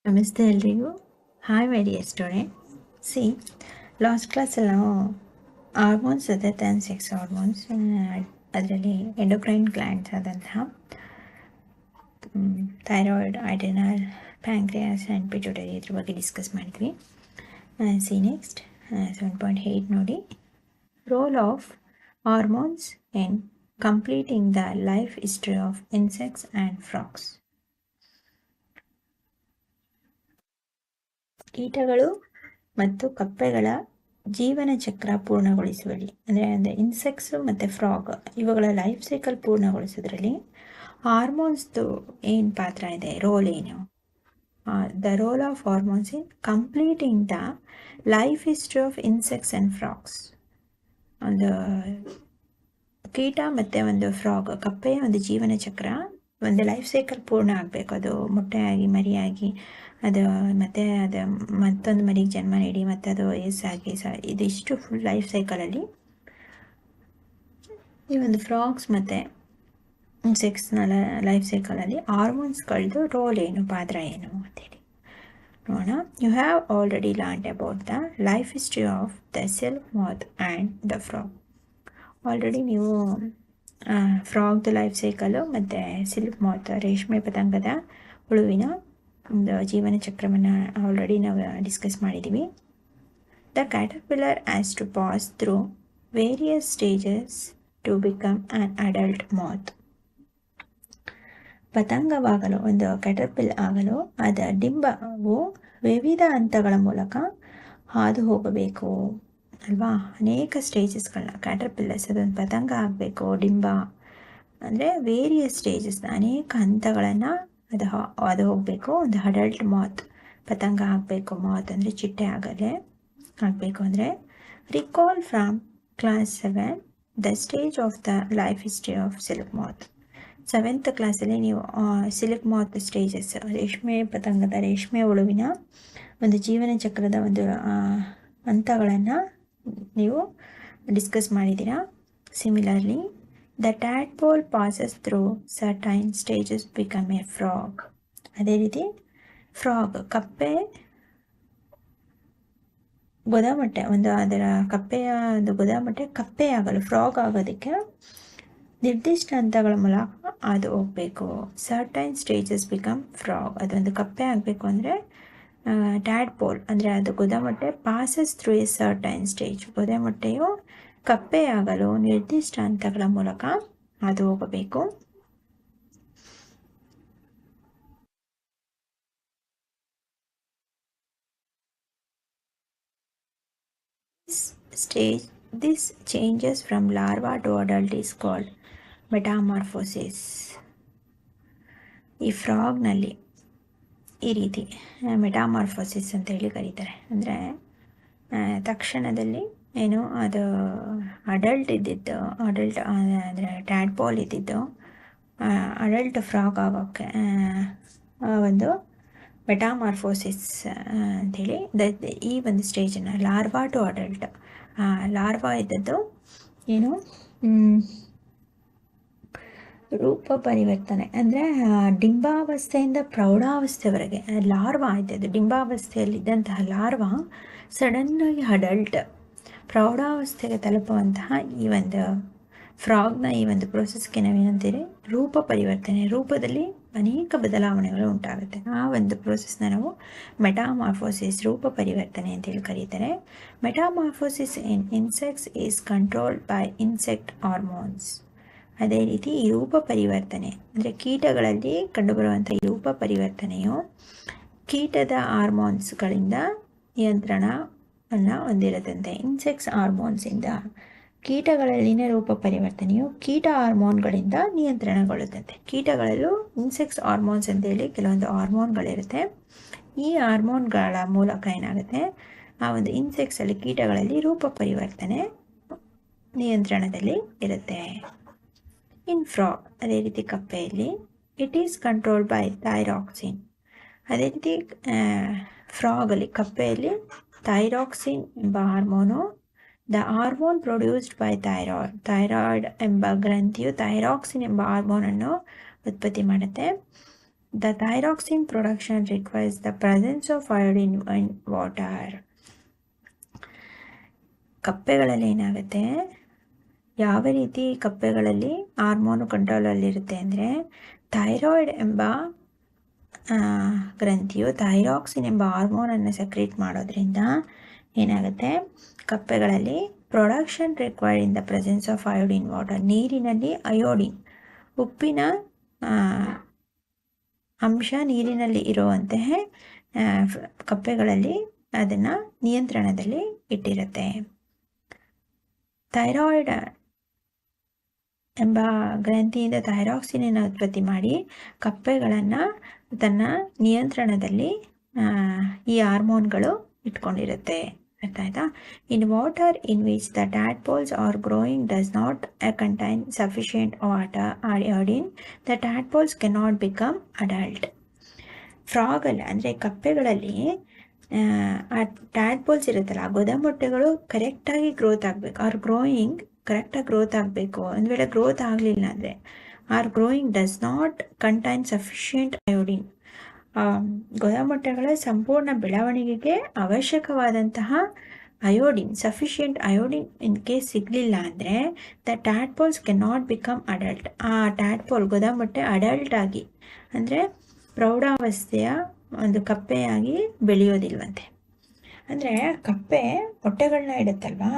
ನಮಸ್ತೆ ಎಲ್ರಿಗೂ. Hi my dear student. C last ಕ್ಲಾಸಲ್ಲಿ ನಾವು hormones other than sex hormones, ಅದರಲ್ಲಿ ಎಂಡೋಕ್ರೈನ್ ಗ್ಲ್ಯಾಂಡ್ಸ್ ಆದಂತಹ thyroid, adrenal, pancreas and pituitary ಇದ್ರ ಬಗ್ಗೆ ಡಿಸ್ಕಸ್ ಮಾಡಿದ್ವಿ. ಸಿ ನೆಕ್ಸ್ಟ್ 7.8 ನೋಡಿ, role of hormones in completing the life history of insects and frogs. ಕೀಟಗಳು ಮತ್ತು ಕಪ್ಪೆಗಳ ಜೀವನ ಚಕ್ರ ಪೂರ್ಣಗೊಳಿಸುವಲ್ಲಿ, ಅಂದರೆ ಇನ್ಸೆಕ್ಟ್ಸು ಮತ್ತು ಫ್ರಾಗ್ ಇವುಗಳ ಲೈಫ್ ಸೈಕಲ್ ಪೂರ್ಣಗೊಳಿಸೋದ್ರಲ್ಲಿ ಹಾರ್ಮೋನ್ಸ್ದು ಏನು ಪಾತ್ರ ಇದೆ, ರೋಲ್ ಏನು? The role of hormones in completing the life history of insects and frogs. ಒಂದು ಕೀಟ ಮತ್ತು ಒಂದು ಫ್ರಾಗ್, ಕಪ್ಪೆಯ ಒಂದು ಜೀವನ ಚಕ್ರ, ಒಂದು ಲೈಫ್ ಸೈಕಲ್ ಪೂರ್ಣ ಆಗಬೇಕು. ಅದು ಮೊಟ್ಟೆಯಾಗಿ ಮರಿಯಾಗಿ ಅದು ಮತ್ತು ಅದು ಮತ್ತೊಂದು ಮರಿಗೆ ಜನ್ಮ ನೀಡಿ ಮತ್ತು ಅದು ವಯಸ್ಸಾಗಿ ಇದಿಷ್ಟು ಫುಲ್ ಲೈಫ್ ಸೈಕಲಲ್ಲಿ ಈ ಒಂದು ಫ್ರಾಗ್ಸ್ ಮತ್ತು ಇನ್ಸೆಕ್ಟ್ಸ್ನ ಲೈಫ್ ಸೈಕಲಲ್ಲಿ ಹಾರ್ಮೋನ್ಸ್ಗಳದ್ದು ರೋಲ್ ಏನು, ಪಾತ್ರ ಏನು ಅಂತೇಳಿ ನೋಡೋಣ. You have already learned about the life history of the silk moth and the frog. Already ನೀವು ಫ್ರಾಗ್ದು ಲೈಫ್ ಸೈಕಲು ಮತ್ತು ಸಿಲ್ಕ್ ಮಾತ್, ರೇಷ್ಮೆ ಪತಂಗದ ಹುಳುವಿನ ಒಂದು ಜೀವನ ಚಕ್ರವನ್ನು ಆಲ್ರೆಡಿ ನಾವು ಡಿಸ್ಕಸ್ ಮಾಡಿದ್ದೀವಿ. The caterpillar has to pass through various stages to become an adult moth. ಪತಂಗವಾಗಲು, ಒಂದು ಕ್ಯಾಟರ್ಪಿಲ್ ಆಗಲು ಅದ ಡಿಂಬವು ವಿವಿಧ ಹಂತಗಳ ಮೂಲಕ ಹಾದು ಹೋಗಬೇಕು ಅಲ್ವಾ? ಅನೇಕ ಸ್ಟೇಜಸ್ಗಳನ್ನ ಕ್ಯಾಟರ್ಪಿಲ್ಲರ್ಸ್, ಅದೊಂದು ಪತಂಗ ಆಗಬೇಕು, ಡಿಂಬ ಅಂದರೆ ವೇರಿಯಸ್ ಸ್ಟೇಜಸ್, ಅನೇಕ ಹಂತಗಳನ್ನು ಅದು ಹೋಗಬೇಕು. ಒಂದು ಅಡಲ್ಟ್ ಮಾತ್, ಪತಂಗ ಆಗಬೇಕು. ಮಾತ್ ಅಂದರೆ ಚಿಟ್ಟೆ ಆಗಬೇಕು ಅಂದರೆ. Recall from class 7 the stage of the life history of silk ಮಾತ್. 7th ಕ್ಲಾಸಲ್ಲಿ ನೀವು ಸಿಲ್ಕ್ ಮಾತ್ ಸ್ಟೇಜಸ್, ರೇಷ್ಮೆ ಪತಂಗದ, ರೇಷ್ಮೆ ಹುಳುವಿನ ಒಂದು ಜೀವನ ಚಕ್ರದ ಒಂದು ಹಂತಗಳನ್ನು ನೀವು ಡಿಸ್ಕಸ್ ಮಾಡಿದ್ದೀರಾ. Similarly the tadpole passes through certain stages become A frog. ಅದೇ ರೀತಿ ಫ್ರಾಗ್, ಕಪ್ಪೆ ಗೊದಮಟ್ಟೆ, ಒಂದು ಅದರ ಕಪ್ಪೆಯ ಒಂದು ಗೊದಮಟ್ಟೆ ಕಪ್ಪೆಯಾಗಲು, ಫ್ರಾಗ್ ಆಗೋದಕ್ಕೆ ನಿರ್ದಿಷ್ಟ ಹಂತಗಳ ಮೂಲಕ ಅದು ಹೋಗಬೇಕು. ಸರ್ಟೈನ್ ಸ್ಟೇಜಸ್ ಬಿಕಮ್ ಫ್ರಾಗ್, ಅದೊಂದು ಕಪ್ಪೆ ಆಗಬೇಕು ಅಂದರೆ ಟ್ಯಾಡ್ಪೋಲ್ ಅಂದರೆ ಅದು ಗೊದಮಟ್ಟೆ passes through a certain stage, ಗೊದಮಟ್ಟೆಯು ಕಪ್ಪೆಯಾಗಲು ನಿರ್ದಿಷ್ಟ ಹಂತಗಳ ಮೂಲಕ ಅದು ಹೋಗಬೇಕು. This changes from larva to adult is called metamorphosis. ಈ ಫ್ರಾಗ್ನಲ್ಲಿ ಈ ರೀತಿ ಮೆಟಾಮಾರ್ಫೋಸಿಸ್ ಅಂತ ಹೇಳಿ ಕರೀತಾರೆ. ಅಂದರೆ ತಕ್ಷಣದಲ್ಲಿ ಏನು ಅದು ಅಡಲ್ಟ್ ಇದ್ದಿದ್ದು, ಅಡಲ್ಟ್ ಅಂದರೆ ಟ್ಯಾಡ್ಪೋಲ್ ಇದ್ದಿದ್ದು ಅಡಲ್ಟ್ ಫ್ರಾಗ್ ಆಗೋಕ್ಕೆ ಒಂದು ಮೆಟಾಮಾರ್ಫೋಸಿಸ್ ಅಂಥೇಳಿ ಈ ಒಂದು ಸ್ಟೇಜನ್ನು ಲಾರ್ವಾ ಟು ಅಡಲ್ಟ್, ಲಾರ್ವಾ ಇದ್ದದ್ದು ಏನು ರೂಪ ಪರಿವರ್ತನೆ, ಅಂದರೆ ಡಿಂಬಾವಸ್ಥೆಯಿಂದ ಪ್ರೌಢಾವಸ್ಥೆವರೆಗೆ ಲಾರ್ವಾ ಇದ್ದದ್ದು, ಡಿಂಬಾವಸ್ಥೆಯಲ್ಲಿದ್ದಂತಹ ಲಾರ್ವಾ ಸಡನ್ನಾಗಿ ಅಡಲ್ಟ್ ಪ್ರೌಢಾವಸ್ಥೆಗೆ ತಲುಪುವಂತಹ ಈ ಒಂದು ಫ್ರಾಗ್ನ ಈ ಒಂದು ಪ್ರೋಸೆಸ್ಗೆ ನಾವೇನಂತೀರಿ, ರೂಪ ಪರಿವರ್ತನೆ, ರೂಪದಲ್ಲಿ ಅನೇಕ ಬದಲಾವಣೆಗಳು ಉಂಟಾಗುತ್ತೆ. ಆ ಒಂದು ಪ್ರೋಸೆಸ್ನ ನಾವು ಮೆಟಾಮಾರ್ಫೋಸಿಸ್, ರೂಪ ಪರಿವರ್ತನೆ ಅಂತೇಳಿ ಕರೀತಾರೆ. Metamorphosis in insects is controlled by insect hormones. ಅದೇ ರೀತಿ ಈ ರೂಪ ಪರಿವರ್ತನೆ ಅಂದರೆ ಕೀಟಗಳಲ್ಲಿ ಕಂಡುಬರುವಂಥ ಈ ರೂಪ ಪರಿವರ್ತನೆಯು ಕೀಟದ ಹಾರ್ಮೋನ್ಸ್ಗಳಿಂದ ನಿಯಂತ್ರಣವನ್ನು ಹೊಂದಿರದಂತೆ. ಇನ್ಸೆಕ್ಟ್ಸ್ ಹಾರ್ಮೋನ್ಸಿಂದ, ಕೀಟಗಳಲ್ಲಿನ ರೂಪ ಪರಿವರ್ತನೆಯು ಕೀಟ ಹಾರ್ಮೋನ್ಗಳಿಂದ ನಿಯಂತ್ರಣಗೊಳ್ಳುತ್ತದೆ. ಕೀಟಗಳಲ್ಲೂ ಇನ್ಸೆಕ್ಟ್ಸ್ ಹಾರ್ಮೋನ್ಸ್ ಅಂತೇಳಿ ಕೆಲವೊಂದು ಹಾರ್ಮೋನ್ಗಳಿರುತ್ತೆ. ಈ ಹಾರ್ಮೋನ್ಗಳ ಮೂಲಕ ಏನಾಗುತ್ತೆ, ಆ ಒಂದು ಇನ್ಸೆಕ್ಟ್ಸಲ್ಲಿ, ಕೀಟಗಳಲ್ಲಿ ರೂಪ ಪರಿವರ್ತನೆ ನಿಯಂತ್ರಣದಲ್ಲಿ ಇರುತ್ತೆ. ಇನ್ ಫ್ರಾಗ್, ಅದೇ ರೀತಿ ಕಪ್ಪೆಯಲ್ಲಿ it is controlled by thyroxine. ಅದೇ ರೀತಿ ಫ್ರಾಗಲ್ಲಿ, ಕಪ್ಪೆಯಲ್ಲಿ ಥೈರಾಕ್ಸಿನ್ ಎಂಬ hormone, the hormone produced by thyroid ಎಂಬ ಗ್ರಂಥಿಯು ಥೈರಾಕ್ಸಿನ್ ಎಂಬ ಹಾರ್ಮೋನನ್ನು ಉತ್ಪತ್ತಿ ಮಾಡುತ್ತೆ. The thyroxine production requires the presence of iodine in water. ಕಪ್ಪೆಗಳಲ್ಲಿ ಏನಾಗುತ್ತೆ, ಯಾವ ರೀತಿ ಕಪ್ಪೆಗಳಲ್ಲಿ ಹಾರ್ಮೋನು ಕಂಟ್ರೋಲಲ್ಲಿರುತ್ತೆ ಅಂದರೆ, ಥೈರಾಯ್ಡ್ ಎಂಬ ಗ್ರಂಥಿಯು ಥೈರಾಕ್ಸಿನ್ ಎಂಬ ಹಾರ್ಮೋನನ್ನು ಸೆಕ್ರೇಟ್ ಮಾಡೋದ್ರಿಂದ ಏನಾಗುತ್ತೆ, ಕಪ್ಪೆಗಳಲ್ಲಿ production required in the presence of iodine water, ನೀರಿನಲ್ಲಿ ಅಯೋಡಿನ್ ಉಪ್ಪಿನ ಅಂಶ ನೀರಿನಲ್ಲಿ ಇರುವಂತಹ ಕಪ್ಪೆಗಳಲ್ಲಿ ಅದನ್ನು ನಿಯಂತ್ರಣದಲ್ಲಿ ಇಟ್ಟಿರುತ್ತೆ. ಥೈರಾಯ್ಡ್ ಎಂಬ ಗ್ರಂಥಿಯಿಂದ ಥೈರಾಕ್ಸಿನನ್ನು ಉತ್ಪತ್ತಿ ಮಾಡಿ ಕಪ್ಪೆಗಳನ್ನು ತನ್ನ ನಿಯಂತ್ರಣದಲ್ಲಿ ಈ ಹಾರ್ಮೋನ್ಗಳು ಇಟ್ಕೊಂಡಿರುತ್ತೆ. ಅರ್ಥ ಆಯ್ತಾ? In water in which the tadpoles are growing does not contain sufficient water iodine, the tadpoles cannot become adult. ಫ್ರಾಗಲ್ಲಿ ಅಂದರೆ ಕಪ್ಪೆಗಳಲ್ಲಿ ಆ ಟ್ಯಾಡ್ಪೋಲ್ಸ್ ಇರುತ್ತಲ್ಲ, ಆ ಗೊದ ಮೊಟ್ಟೆಗಳು ಕರೆಕ್ಟಾಗಿ ಗ್ರೋತ್ ಆಗಬೇಕು, ಆರ್ ಗ್ರೋಯಿಂಗ್ ಕರೆಕ್ಟಾಗಿ ಗ್ರೋತ್ ಆಗಬೇಕು. ಒಂದು ವೇಳೆ ಗ್ರೋತ್ ಆಗಲಿಲ್ಲ ಅಂದರೆ are growing does not contain sufficient iodine, ಗೊದ ಮೊಟ್ಟೆಗಳ ಸಂಪೂರ್ಣ ಬೆಳವಣಿಗೆಗೆ ಅವಶ್ಯಕವಾದಂತಹ iodine, sufficient iodine in case ಸಿಗಲಿಲ್ಲ ಅಂದರೆ the tadpoles cannot become adult. ಆ ಟ್ಯಾಡ್ಪೋಲ್ ಗೊದ ಮೊಟ್ಟೆ ಅಡಲ್ಟ್ ಆಗಿ ಅಂದರೆ ಪ್ರೌಢಾವಸ್ಥೆಯ ಒಂದು ಕಪ್ಪೆಯಾಗಿ ಬೆಳೆಯೋದಿಲ್ವಂತೆ. ಅಂದರೆ ಕಪ್ಪೆ ಮೊಟ್ಟೆಗಳನ್ನ ಇಡುತ್ತಲ್ವಾ,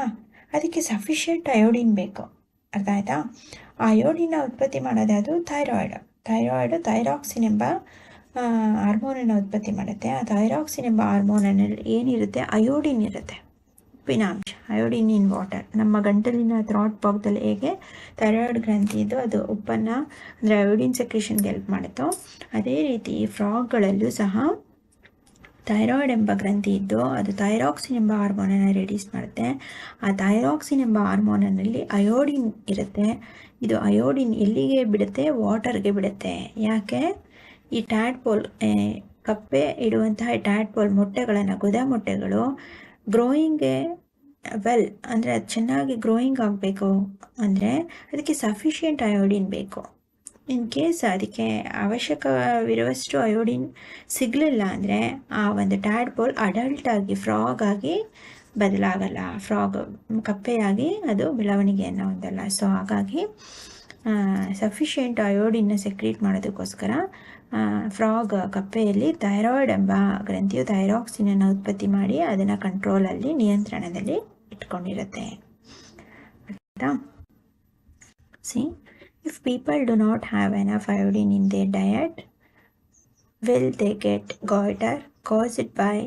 ಅದಕ್ಕೆ ಸಫಿಷಿಯೆಂಟ್ ಅಯೋಡಿನ್ ಬೇಕು. ಅರ್ಥ ಆಯ್ತಾ? ಆ ಅಯೋಡಿನ ಉತ್ಪತ್ತಿ ಮಾಡೋದು ಅದು ಥೈರಾಕ್ಸಿನ್ ಎಂಬ ಹಾರ್ಮೋನನ್ನು ಉತ್ಪತ್ತಿ ಮಾಡುತ್ತೆ. ಆ ಥೈರಾಕ್ಸಿನ್ ಎಂಬ ಹಾರ್ಮೋನಲ್ಲಿ ಏನಿರುತ್ತೆ, ಅಯೋಡಿನ್ ಇರುತ್ತೆ, ಉಪ್ಪಿನ ಅಂಶ, ಅಯೋಡಿನ್ ಇನ್ ವಾಟರ್. ನಮ್ಮ ಗಂಟಲಿನ ಥ್ರಾಟ್ ಭಾಗದಲ್ಲಿ ಹೇಗೆ ಥೈರಾಯ್ಡ್ ಗ್ರಂಥಿ ಇದ್ದು ಅದು ಉಪ್ಪನ್ನು ಅಂದರೆ ಅಯೋಡಿನ್ ಸೆಕ್ರೇಷನ್ಗೆ ಹೆಲ್ಪ್ ಮಾಡುತ್ತೋ, ಅದೇ ರೀತಿ ಫ್ರಾಗ್ಗಳಲ್ಲೂ ಸಹ ಥೈರಾಯ್ಡ್ ಎಂಬ ಗ್ರಂಥಿ ಇದ್ದು ಅದು ಥೈರಾಕ್ಸಿನ್ ಎಂಬ ಹಾರ್ಮೋನನ್ನು ರಿಲೀಸ್ ಮಾಡುತ್ತೆ. ಆ ಥೈರಾಕ್ಸಿನ್ ಎಂಬ ಹಾರ್ಮೋನಲ್ಲಿ ಅಯೋಡಿನ್ ಇರುತ್ತೆ. ಇದು ಅಯೋಡಿನ್ ಎಲ್ಲಿಗೆ ಬಿಡುತ್ತೆ, ವಾಟರ್ಗೆ ಬಿಡುತ್ತೆ. ಯಾಕೆ? ಈ ಟ್ಯಾಡ್ಪೋಲ್ ಕಪ್ಪೆ ಇಡುವಂತಹ ಟ್ಯಾಡ್ಪೋಲ್ ಮೊಟ್ಟೆಗಳನ್ನು, ಗೊದ ಮೊಟ್ಟೆಗಳು ಗ್ರೋಯಿಂಗ್ಗೆ ವೆಲ್ ಅಂದರೆ ಅದು ಚೆನ್ನಾಗಿ ಗ್ರೋಯಿಂಗ್ ಆಗಬೇಕು ಅಂದರೆ ಅದಕ್ಕೆ ಸಫಿಷಿಯೆಂಟ್ ಅಯೋಡಿನ್ ಬೇಕು. ಇನ್ ಕೇಸ್ ಅದಕ್ಕೆ ಅವಶ್ಯಕವಿರುವಷ್ಟು ಅಯೋಡಿನ್ ಸಿಗಲಿಲ್ಲ ಅಂದರೆ ಆ ಒಂದು ಟ್ಯಾಡ್ಪೋಲ್ ಅಡಲ್ಟಾಗಿ ಫ್ರಾಗ್ ಆಗಿ ಬದಲಾಗಲ್ಲ, ಫ್ರಾಗ್ ಕಪ್ಪೆಯಾಗಿ ಅದು ಬೆಳವಣಿಗೆಯನ್ನು ಹೊಂದಲ್ಲ. ಸೊ ಹಾಗಾಗಿ ಸಫಿಷಿಯೆಂಟ್ ಅಯೋಡಿನ್ನ ಸೆಕ್ರೀಟ್ ಮಾಡೋದಕ್ಕೋಸ್ಕರ ಫ್ರಾಗ್ ಕಪ್ಪೆಯಲ್ಲಿ ಥೈರಾಯ್ಡ್ ಎಂಬ ಗ್ರಂಥಿಯು ಥೈರಾಕ್ಸಿನನ್ನು ಉತ್ಪತ್ತಿ ಮಾಡಿ ಅದನ್ನು ಕಂಟ್ರೋಲಲ್ಲಿ, ನಿಯಂತ್ರಣದಲ್ಲಿ ಇಟ್ಕೊಂಡಿರುತ್ತೆ. ಆಯಿತಾ? C, if people do not have enough iodine in their diet, will they get goiter caused by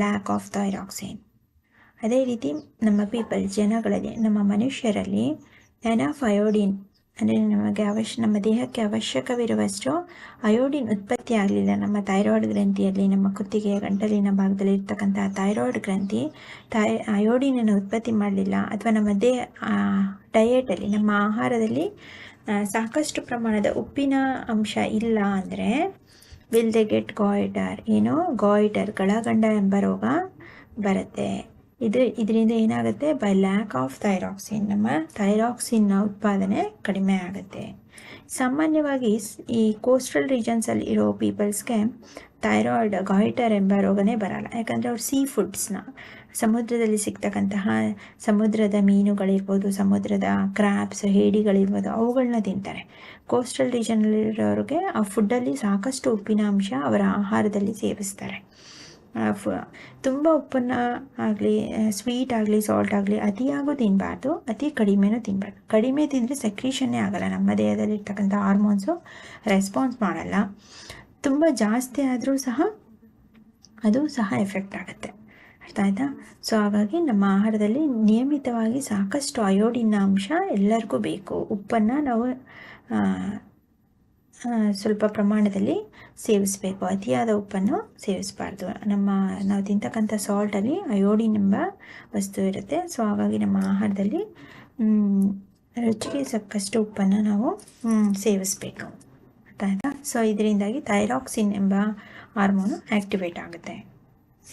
lack of thyroxine? ಅದೇ ರೀತಿ ನಮ್ಮ ಜನಗಳಲ್ಲಿ, ನಮ್ಮ ಮನುಷ್ಯರಲ್ಲಿ ಎನಫ್ ಅಯೋಡಿನ್ ಅಂದರೆ ನಮ್ಮ ದೇಹಕ್ಕೆ ಅವಶ್ಯಕವಿರುವಷ್ಟು ಅಯೋಡಿನ್ ಉತ್ಪತ್ತಿ ಆಗಲಿಲ್ಲ. ನಮ್ಮ ಥೈರಾಯ್ಡ್ ಗ್ರಂಥಿಯಲ್ಲಿ, ನಮ್ಮ ಕುತ್ತಿಗೆಯ ಗಂಟಲಿನ ಭಾಗದಲ್ಲಿ ಇರ್ತಕ್ಕಂಥ ಥೈರಾಯ್ಡ್ ಗ್ರಂಥಿ ಅಯೋಡಿನನ್ನು ಉತ್ಪತ್ತಿ ಮಾಡಲಿಲ್ಲ, ಅಥವಾ ನಮ್ಮ ಡಯೆಟಲ್ಲಿ, ನಮ್ಮ ಆಹಾರದಲ್ಲಿ ಸಾಕಷ್ಟು ಪ್ರಮಾಣದ ಉಪ್ಪಿನ ಅಂಶ ಇಲ್ಲ ಅಂದರೆ ವಿಲ್ ದೆ ಗೆಟ್ ಗಾಯ್ಟರ್. ಏನು ಗಾಯ್ಟರ್, ಗಳಗಂಡ ಎಂಬ ರೋಗ ಬರುತ್ತೆ. ಇದರಿಂದ ಏನಾಗುತ್ತೆ, ಬೈ ಲ್ಯಾಕ್ ಆಫ್ ಥೈರಾಕ್ಸಿನ್, ನಮ್ಮ ಥೈರಾಕ್ಸಿನ್ನ ಉತ್ಪಾದನೆ ಕಡಿಮೆ ಆಗುತ್ತೆ. ಸಾಮಾನ್ಯವಾಗಿ ಈ ಕೋಸ್ಟಲ್ ರೀಜನ್ಸಲ್ಲಿ ಇರೋ ಪೀಪಲ್ಸ್ಗೆ ಥೈರಾಯ್ಡ್ ಗಾಯ್ಟರ್ ಎಂಬ ರೋಗನೇ ಬರಲ್ಲ. ಯಾಕಂದರೆ ಅವ್ರು ಸೀ ಫುಡ್ಸ್ನ, ಸಮುದ್ರದಲ್ಲಿ ಸಿಗ್ತಕ್ಕಂತಹ ಸಮುದ್ರದ ಮೀನುಗಳಿರ್ಬೋದು, ಸಮುದ್ರದ ಕ್ರ್ಯಾಬ್ಸ್, ಹೇಡಿಗಳಿರ್ಬೋದು, ಅವುಗಳನ್ನ ತಿಂತಾರೆ. ಕೋಸ್ಟಲ್ ರೀಜನಲ್ಲಿರೋರಿಗೆ ಆ ಫುಡ್ಡಲ್ಲಿ ಸಾಕಷ್ಟು ಉಪ್ಪಿನ ಅಂಶ ಅವರ ಆಹಾರದಲ್ಲಿ ಸೇವಿಸ್ತಾರೆ. ತುಂಬ ಉಪ್ಪನ್ನು ಆಗಲಿ, ಸ್ವೀಟ್ ಆಗಲಿ, ಸಾಲ್ಟ್ ಆಗಲಿ ಅತಿಯಾಗೂ ತಿನ್ನಬಾರ್ದು, ಅತಿ ಕಡಿಮೆನೂ ತಿನ್ನಬಾರ್ದು. ಕಡಿಮೆ ತಿಂದರೆ ಸೆಕ್ರೀಷನ್ನೇ ಆಗಲ್ಲ, ನಮ್ಮ ದೇಹದಲ್ಲಿರ್ತಕ್ಕಂಥ ಹಾರ್ಮೋನ್ಸು ರೆಸ್ಪಾನ್ಸ್ ಮಾಡಲ್ಲ. ತುಂಬ ಜಾಸ್ತಿ ಆದರೂ ಸಹ ಅದು ಸಹ ಎಫೆಕ್ಟ್ ಆಗುತ್ತೆ. ಅರ್ಥ ಆಯ್ತಾ? ಸೊ ಹಾಗಾಗಿ ನಮ್ಮ ಆಹಾರದಲ್ಲಿ ನಿಯಮಿತವಾಗಿ ಸಾಕಷ್ಟು ಅಯೋಡಿನ್ನ ಅಂಶ ಎಲ್ಲರಿಗೂ ಬೇಕು. ಉಪ್ಪನ್ನು ನಾವು ಸ್ವಲ್ಪ ಪ್ರಮಾಣದಲ್ಲಿ ಸೇವಿಸಬೇಕು, ಅತಿಯಾದ ಉಪ್ಪನ್ನು ಸೇವಿಸಬಾರ್ದು. ನಾವು ತಿಂತಕ್ಕಂಥ ಸಾಲ್ಟಲ್ಲಿ ಅಯೋಡಿನ್ ಎಂಬ ವಸ್ತು ಇರುತ್ತೆ. ಸೊ ಹಾಗಾಗಿ ನಮ್ಮ ಆಹಾರದಲ್ಲಿ ರುಚಿಗೆ ಸಾಕಷ್ಟು ಉಪ್ಪನ್ನು ನಾವು ಸೇವಿಸಬೇಕು. ಅರ್ಥ ಆಯ್ತಾ? ಸೊ ಇದರಿಂದಾಗಿ ಥೈರಾಕ್ಸಿನ್ ಎಂಬ ಹಾರ್ಮೋನು ಆ್ಯಕ್ಟಿವೇಟ್ ಆಗುತ್ತೆ.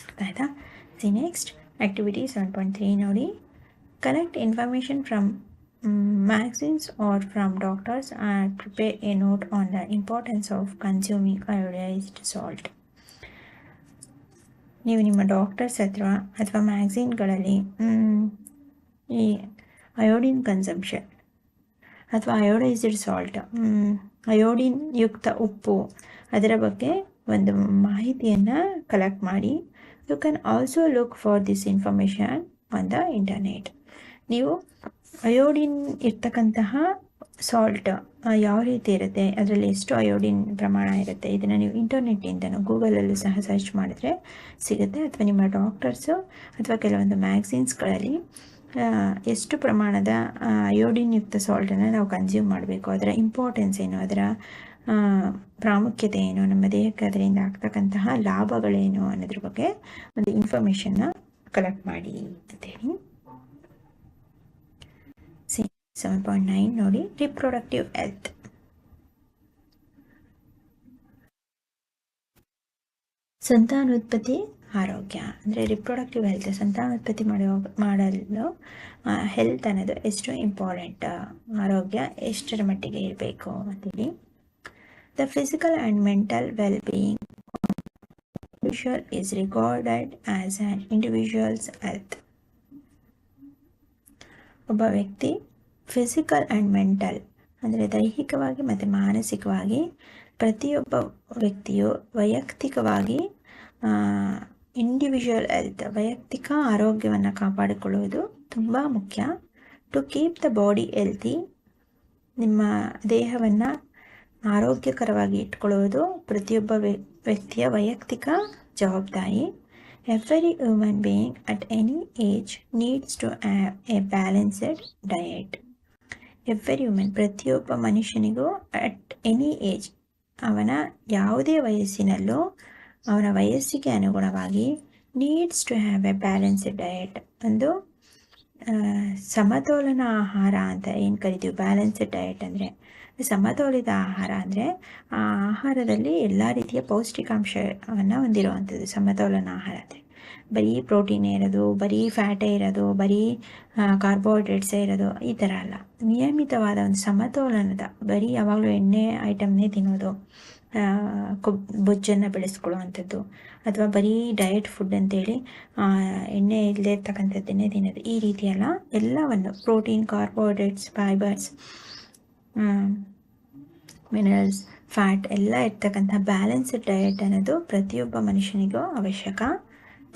ಅರ್ಥ ಆಯ್ತಾ? ಸಿ ನೆಕ್ಸ್ಟ್ ಆ್ಯಕ್ಟಿವಿಟಿ 7.3 ನೋಡಿ. Collect information from magazines or from doctors and prepare a note on the importance of consuming iodized salt. ನೀವು ನಿಮ್ಮ ಡಾಕ್ಟರ್ಸ್ ಹತ್ರ ಅಥವಾ ಮ್ಯಾಗ್ಝಿನ್ಗಳಲ್ಲಿ ಈ ಅಯೋಡಿನ್ ಕನ್ಸಂಪ್ಷನ್ ಅಥವಾ ಅಯೋಡೈಸ್ಡ್ ಸಾಲ್ಟ್, ಅಯೋಡಿನ್ ಯುಕ್ತ ಉಪ್ಪು, ಅದರ ಬಗ್ಗೆ ಒಂದು ಮಾಹಿತಿಯನ್ನು ಕಲೆಕ್ಟ್ ಮಾಡಿ. You can also look for this information on the internet. ನೀವು ಅಯೋಡಿನ್ ಇರ್ತಕ್ಕಂತಹ ಸಾಲ್ಟ್ ಯಾವ ರೀತಿ ಇರುತ್ತೆ, ಅದರಲ್ಲಿ ಎಷ್ಟು ಅಯೋಡಿನ್ ಪ್ರಮಾಣ ಇರುತ್ತೆ, ಇದನ್ನು ನೀವು ಇಂಟರ್ನೆಟ್ಟಿಂದನೂ ಗೂಗಲಲ್ಲೂ ಸಹ ಸರ್ಚ್ ಮಾಡಿದ್ರೆ ಸಿಗುತ್ತೆ. ಅಥವಾ ನಿಮ್ಮ ಡಾಕ್ಟರ್ಸು ಅಥವಾ ಕೆಲವೊಂದು ಮ್ಯಾಗ್ಝಿನ್ಸ್ಗಳಲ್ಲಿ ಎಷ್ಟು ಪ್ರಮಾಣದ ಅಯೋಡಿನ್ ಯುಕ್ತ ಸಾಲ್ಟನ್ನು ನಾವು ಕನ್ಸ್ಯೂಮ್ ಮಾಡಬೇಕು, ಅದರ ಇಂಪಾರ್ಟೆನ್ಸ್ ಏನು, ಅದರ ಪ್ರಾಮುಖ್ಯತೆ ಏನು, ನಮ್ಮ ದೇಹಕ್ಕೆ ಅದರಿಂದ ಆಗ್ತಕ್ಕಂತಹ ಲಾಭಗಳೇನು ಅನ್ನೋದ್ರ ಬಗ್ಗೆ ಒಂದು ಇನ್ಫಾರ್ಮೇಷನ್ನ ಕಲೆಕ್ಟ್ ಮಾಡಿ ಅಂತೇಳಿ. 7.9 ನೋಡಿ, ರಿಪ್ರೊಡಕ್ಟಿವ್ ಹೆಲ್ತ್. ಸಂತಾನೋತ್ಪತ್ತಿ ಆರೋಗ್ಯ ಅಂದರೆ ರಿಪ್ರೊಡಕ್ಟಿವ್ ಹೆಲ್ತ್, ಸಂತಾನೋತ್ಪತ್ತಿ ಮಾಡಲು ಹೆಲ್ತ್ ಅನ್ನೋದು ಎಷ್ಟು ಇಂಪಾರ್ಟೆಂಟ್, ಆರೋಗ್ಯ ಎಷ್ಟರ ಮಟ್ಟಿಗೆ ಇರಬೇಕು ಅಂತೇಳಿ. The physical and mental well being individual is regarded as an individuals health. ಒಬ್ಬ ವ್ಯಕ್ತಿ ಫಿಸಿಕಲ್ ಆ್ಯಂಡ್ ಮೆಂಟಲ್ ಅಂದರೆ ದೈಹಿಕವಾಗಿ ಮತ್ತು ಮಾನಸಿಕವಾಗಿ ಪ್ರತಿಯೊಬ್ಬ ವ್ಯಕ್ತಿಯು ವೈಯಕ್ತಿಕವಾಗಿ ಇಂಡಿವಿಜುವಲ್ ಹೆಲ್ತ್, ವೈಯಕ್ತಿಕ ಆರೋಗ್ಯವನ್ನು ಕಾಪಾಡಿಕೊಳ್ಳುವುದು ತುಂಬ ಮುಖ್ಯ. To keep the body healthy, ನಿಮ್ಮ ದೇಹವನ್ನು ಆರೋಗ್ಯಕರವಾಗಿ ಇಟ್ಕೊಳ್ಳುವುದು ಪ್ರತಿಯೊಬ್ಬ ವ್ಯಕ್ತಿಯ ವೈಯಕ್ತಿಕ ಜವಾಬ್ದಾರಿ. Every human being at any age needs to have a balanced diet. Every human, ಪ್ರತಿಯೊಬ್ಬ ಮನುಷ್ಯನಿಗೂ ಅಟ್ ಎನಿ ಏಜ್, ಅವನ ಯಾವುದೇ ವಯಸ್ಸಿನಲ್ಲೂ ಅವನ ವಯಸ್ಸಿಗೆ ಅನುಗುಣವಾಗಿ needs to have a balanced diet, ಒಂದು ಸಮತೋಲನ ಆಹಾರ ಅಂತ ಏನು ಕರಿತೀವಿ. ಬ್ಯಾಲೆನ್ಸ್ಡ್ ಡಯಟ್ ಅಂದರೆ ಸಮತೋಲಿತ ಆಹಾರ ಅಂದರೆ ಆ ಆಹಾರದಲ್ಲಿ ಎಲ್ಲ ರೀತಿಯ ಪೌಷ್ಟಿಕಾಂಶವನ್ನು ಹೊಂದಿರುವಂಥದ್ದು ಸಮತೋಲನ ಆಹಾರ ಅಂದರೆ. ಬರೀ ಪ್ರೋಟೀನೇ ಇರೋದು, ಬರೀ ಫ್ಯಾಟೇ ಇರೋದು, ಬರೀ ಕಾರ್ಬೋಹೈಡ್ರೇಟ್ಸೇ ಇರೋದು, ಈ ಥರ ಅಲ್ಲ. ನಿಯಮಿತವಾದ ಒಂದು ಸಮತೋಲನದ, ಬರೀ ಯಾವಾಗಲೂ ಎಣ್ಣೆ ಐಟಮ್ನೇ ತಿನ್ನೋದು, ಬೊಜ್ಜನ್ನು ಬೆಳೆಸ್ಕೊಳ್ಳುವಂಥದ್ದು, ಅಥವಾ ಬರೀ ಡಯಟ್ ಫುಡ್ ಅಂತೇಳಿ ಎಣ್ಣೆ ಇಲ್ಲದೆ ಇರ್ತಕ್ಕಂಥದ್ದನ್ನೇ ತಿನ್ನೋದು, ಈ ರೀತಿಯೆಲ್ಲ ಎಲ್ಲವನ್ನು protein, carbohydrates, fibres, minerals, fat ಎಲ್ಲ ಇರ್ತಕ್ಕಂಥ ಬ್ಯಾಲೆನ್ಸ್ಡ್ ಡಯಟ್ ಅನ್ನೋದು ಪ್ರತಿಯೊಬ್ಬ ಮನುಷ್ಯನಿಗೂ ಅವಶ್ಯಕ.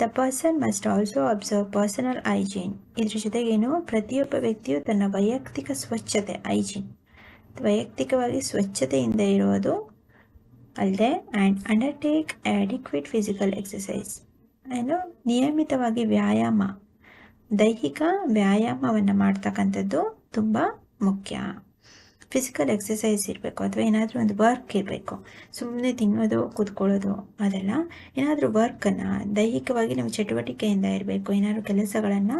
The person must also observe personal hygiene. ಇದ್ರ ಜೊತೆಗೇನು, ಪ್ರತಿಯೊಬ್ಬ ವ್ಯಕ್ತಿಯು ತನ್ನ ವೈಯಕ್ತಿಕ ಸ್ವಚ್ಛತೆ, ಹೈಜೀನ್, ವೈಯಕ್ತಿಕವಾಗಿ ಸ್ವಚ್ಛತೆಯಿಂದ ಇರುವುದು ಅಲ್ಲದೆ and undertake adequate physical exercise, ಏನು ನಿಯಮಿತವಾಗಿ ವ್ಯಾಯಾಮ, ದೈಹಿಕ ವ್ಯಾಯಾಮವನ್ನು ಮಾಡ್ತಕ್ಕಂಥದ್ದು ತುಂಬ ಮುಖ್ಯ. ಫಿಸಿಕಲ್ ಎಕ್ಸಸೈಸ್ ಇರಬೇಕು, ಅಥವಾ ಏನಾದರೂ ಒಂದು ವರ್ಕ್ ಇರಬೇಕು. ಸುಮ್ಮನೆ ತಿನ್ನೋದು, ಕೂತ್ಕೊಳ್ಳೋದು ಅದೆಲ್ಲ, ಏನಾದರೂ ವರ್ಕನ್ನು ದೈಹಿಕವಾಗಿ ನಾವು ಚಟುವಟಿಕೆಯಿಂದ ಇರಬೇಕು. ಏನಾದರೂ ಕೆಲಸಗಳನ್ನು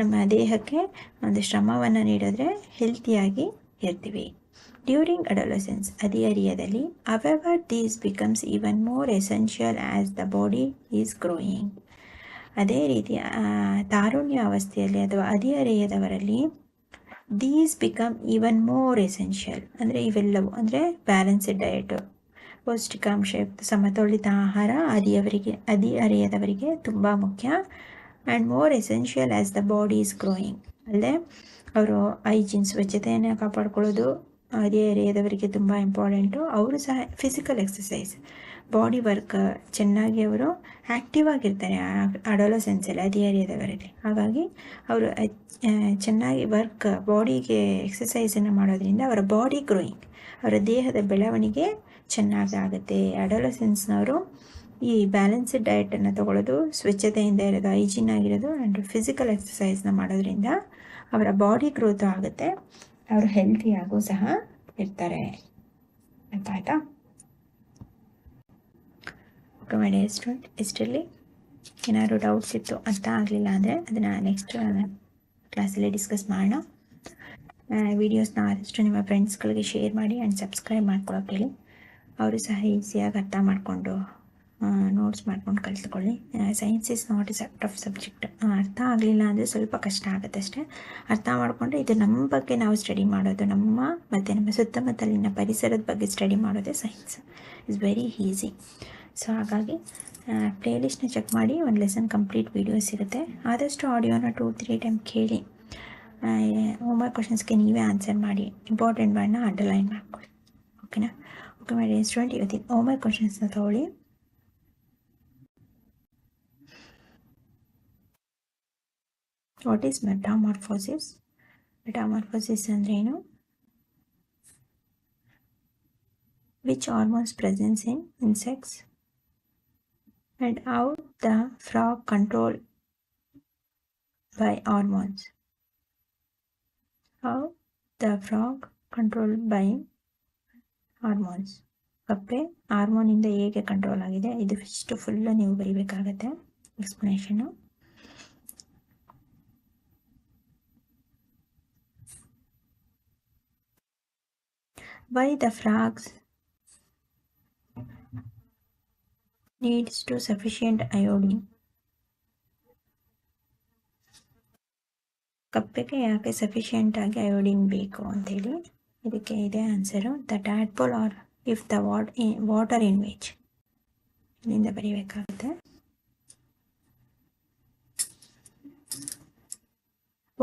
ನಮ್ಮ ದೇಹಕ್ಕೆ ಒಂದು ಶ್ರಮವನ್ನು ನೀಡಿದ್ರೆ ಹೆಲ್ತಿಯಾಗಿ ಇರ್ತೀವಿ. ಡ್ಯೂರಿಂಗ್ ಅಡೋಲಸೆನ್ಸ್, ಹದಿಹರಿಯದಲ್ಲಿ, however these becomes even more essential as the body is growing. ಅದೇ ರೀತಿ ತಾರುಣ್ಯ ಅವಸ್ಥೆಯಲ್ಲಿ ಅಥವಾ ಹದಿಹರೆಯದವರಲ್ಲಿ these become even more essential ಅಂದರೆ ಇವೆಲ್ಲವೂ ಅಂದರೆ ಬ್ಯಾಲೆನ್ಸ್ಡ್ ಡಯಟು, ಪೌಷ್ಟಿಕಾಂಶಯುಕ್ತ ಸಮತೋಲಿತ ಆಹಾರ ಹದಿಹರೆಯದವರಿಗೆ ತುಂಬ ಮುಖ್ಯ. And more essential as the body is growing, ಅಲ್ಲದೆ ಅವರು ಹೈಜೀನ್, ಸ್ವಚ್ಛತೆಯನ್ನು ಕಾಪಾಡ್ಕೊಳ್ಳೋದು ಹದಿಹರೆಯದವರಿಗೆ ತುಂಬ ಇಂಪಾರ್ಟೆಂಟು. ಅವರು ಸಹ ಫಿಸಿಕಲ್ ಎಕ್ಸಸೈಸ್, ಬಾಡಿ ವರ್ಕ್ ಚೆನ್ನಾಗಿ ಅವರು ಆ್ಯಕ್ಟಿವ್ ಆಗಿರ್ತಾರೆ ಅಡೋಲಸೆನ್ಸಲ್ಲಿ, ಹದಿಹರೆಯದವರಲ್ಲಿ. ಹಾಗಾಗಿ ಅವರು ಚೆನ್ನಾಗಿ ವರ್ಕ್, ಬಾಡಿಗೆ ಎಕ್ಸಸೈಸನ್ನು ಮಾಡೋದ್ರಿಂದ ಅವರ ಬಾಡಿ ಗ್ರೋಯಿಂಗ್, ಅವರ ದೇಹದ ಬೆಳವಣಿಗೆ ಚೆನ್ನಾಗಾಗುತ್ತೆ. ಅಡೋಲಸೆನ್ಸ್ನವರು ಈ ಬ್ಯಾಲೆನ್ಸ್ಡ್ ಡಯಟನ್ನು ತಗೊಳ್ಳೋದು, ಸ್ವಚ್ಛತೆಯಿಂದ ಇರೋದು, ಹೈಜೀನ್ ಆಗಿರೋದು ಆ್ಯಂಡ್ ಫಿಸಿಕಲ್ ಎಕ್ಸಸೈಸ್ನ ಮಾಡೋದ್ರಿಂದ ಅವರ ಬಾಡಿ ಗ್ರೋತ್ ಆಗುತ್ತೆ, ಅವರು ಹೆಲ್ತಿಯಾಗೂ ಸಹ ಇರ್ತಾರೆ. ಅರ್ಥ ಆಯ್ತಾ? ಓಕೆ ಮೈ ಡಿಯರ್ ಸ್ಟೂಡೆಂಟ್, ಇಷ್ಟರಲ್ಲಿ ಏನಾದರೂ ಡೌಟ್ಸ್ ಇತ್ತು, ಅರ್ಥ ಆಗಲಿಲ್ಲ ಅಂದರೆ ಅದನ್ನು ನೆಕ್ಸ್ಟ್ ಕ್ಲಾಸಲ್ಲಿ ಡಿಸ್ಕಸ್ ಮಾಡೋಣ. ವೀಡಿಯೋಸ್ನ ಆದಷ್ಟು ನಿಮ್ಮ ಫ್ರೆಂಡ್ಸ್ಗಳಿಗೆ ಶೇರ್ ಮಾಡಿ ಆ್ಯಂಡ್ ಸಬ್ಸ್ಕ್ರೈಬ್ ಮಾಡ್ಕೊಳಕ್ಕೆ ಹೇಳಿ. ಅವರು ಸಹ ಈಸಿಯಾಗಿ ಅರ್ಥ ಮಾಡಿಕೊಂಡು ನೋಟ್ಸ್ ಮಾಡ್ಕೊಂಡು ಕಲಿತ್ಕೊಳ್ಳಿ. Science is not a tough subject. ಅರ್ಥ ಆಗಲಿಲ್ಲ ಅಂದರೆ ಸ್ವಲ್ಪ ಕಷ್ಟ ಆಗುತ್ತೆ ಅಷ್ಟೇ. ಅರ್ಥ ಮಾಡಿಕೊಂಡ್ರೆ ಇದು ನಮ್ಮ ಬಗ್ಗೆ ನಾವು ಸ್ಟಡಿ ಮಾಡೋದು, ಮತ್ತು ನಮ್ಮ ಸುತ್ತಮುತ್ತಲಿನ ಪರಿಸರದ ಬಗ್ಗೆ ಸ್ಟಡಿ ಮಾಡೋದೇ science. It's very easy. So ಹಾಗಾಗಿ ಪ್ಲೇಲಿಸ್ಟ್ನ ಚೆಕ್ ಮಾಡಿ, ಒಂದು ಲೆಸನ್ ಕಂಪ್ಲೀಟ್ ವೀಡಿಯೋಸ್ ಇರುತ್ತೆ. ಆದಷ್ಟು ಆಡಿಯೋನ 2-3 ಟೈಮ್ ಕೇಳಿ. ಹೋಮ್ವರ್ಕ್ ಕ್ವಶನ್ಸ್ಗೆ ನೀವೇ ಆನ್ಸರ್ ಮಾಡಿ, ಇಂಪಾರ್ಟೆಂಟ್ ವರ್ಡ್ನ ಅಂಡರ್ಲೈನ್ ಮಾಡ್ಕೊಳ್ಳಿ. ಓಕೆನಾ? ಓಕೆ ಮಾಡಿ ಸ್ಟೂಡೆಂಟ್, ಇವತ್ತಿನ ಹೋಮ್ವರ್ಕ್ ಕ್ವಶನ್ಸ್ನ ತಗೊಳ್ಳಿ. What is ಮೆಟಾಮಾರ್ಫೋಸಿಸ್? ಮೆಟಾಮಾರ್ಫೋಸಿಸ್ ಅಂದರೆ ಏನು? Which hormones presence in insects and how the frog controlled by hormones. How the frog controlled by hormones. ಕಪ್ಪೆ ಹಾರ್ಮೋನಿಂದ ಹೇಗೆ ಕಂಟ್ರೋಲ್ ಆಗಿದೆ, ಇದು ಇಷ್ಟು ಫುಲ್ಲು ನೀವು ಬರೀಬೇಕಾಗತ್ತೆ explanation. Why the frogs needs to sufficient iodine. ಕಪ್ಪೆಗೆ ಯಾಕೆ ಸಫಿಷಿಯೆಂಟ್ ಆಗಿ ಅಯೋಡಿನ್ ಬೇಕು ಅಂತೇಳಿ, ಇದಕ್ಕೆ ಇದೆ answer. The tadpole are if the water in which, ಇಲ್ಲಿಂದ ಬರೀಬೇಕಾಗುತ್ತೆ.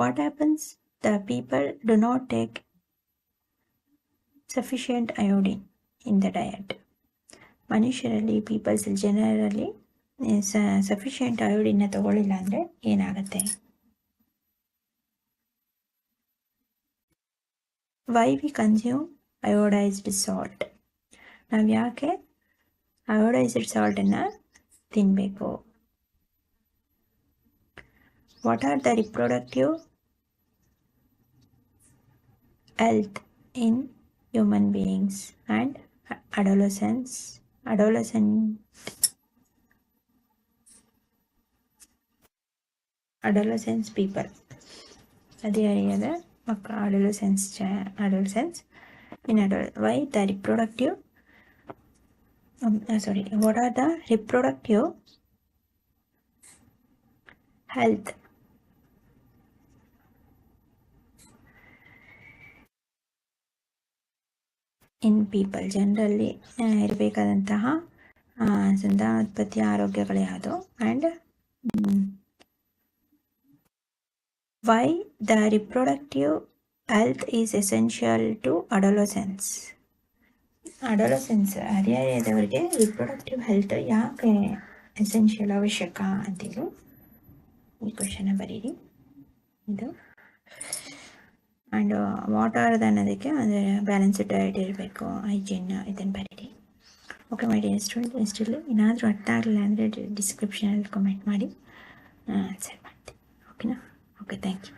What happens the people do not take sufficient iodine in the diet. ಮನುಷ್ಯರಲ್ಲಿ, ಪೀಪಲ್ಸ್ ಜನರಲ್ಲಿ ಸಫಿಷಿಯೆಂಟ್ ಅಯೋಡಿನ್ನ ತಗೊಳ್ಳಿಲ್ಲ ಅಂದರೆ ಏನಾಗುತ್ತೆ? Why we consume iodised salt. ನಾವು ಯಾಕೆ ಅಯೋಡೈಸ್ಡ್ ಸಾಲ್ಟನ್ನು ತಿನ್ನಬೇಕು? What are the reproductive health in human beings and adolescents people. ಅದೇ ಅರಿಯದ ಮಕ್ಕಳು adolescents in adult. Why the reproductive what are the reproductive health in people. ಜನರಲ್ಲಿ ಇರಬೇಕಾದಂತಹ ಸಂತಾನೋತ್ಪತ್ತಿ ಆರೋಗ್ಯಗಳು ಯಾವುದು, and why the reproductive health is essential to adolescents. ಹದಿಹರೆಯದವರಿಗೆ reproductive health ಯಾಕೆ essential, ಅವಶ್ಯಕ ಅಂತೇಳಿ ಈ ಕ್ವೆಶನ್ನ ಬರೀರಿ. ಇದು ಆ್ಯಂಡ್ ವಾಟರ್ ಅನ್ನೋದಕ್ಕೆ ಅಂದರೆ ಬ್ಯಾಲೆನ್ಸ್ಡ್ ಡಯಟ್ ಇರಬೇಕು, ಹೈಜೀನ್, ಇದನ್ನು ಬರೀರಿ. ಓಕೆ ಮಾಡಿ ಸ್ಟೂಡೆಂಟ್, ಇಷ್ಟರಲ್ಲಿ ಏನಾದರೂ ಅರ್ಥ ಆಗಲಿಲ್ಲ ಅಂದರೆ ಡಿಸ್ಕ್ರಿಪ್ಷನಲ್ಲಿ ಕಮೆಂಟ್ ಮಾಡಿ ಆನ್ಸರ್ ಮಾಡ್ತೀನಿ. ಓಕೆನಾ? Okay, thank you.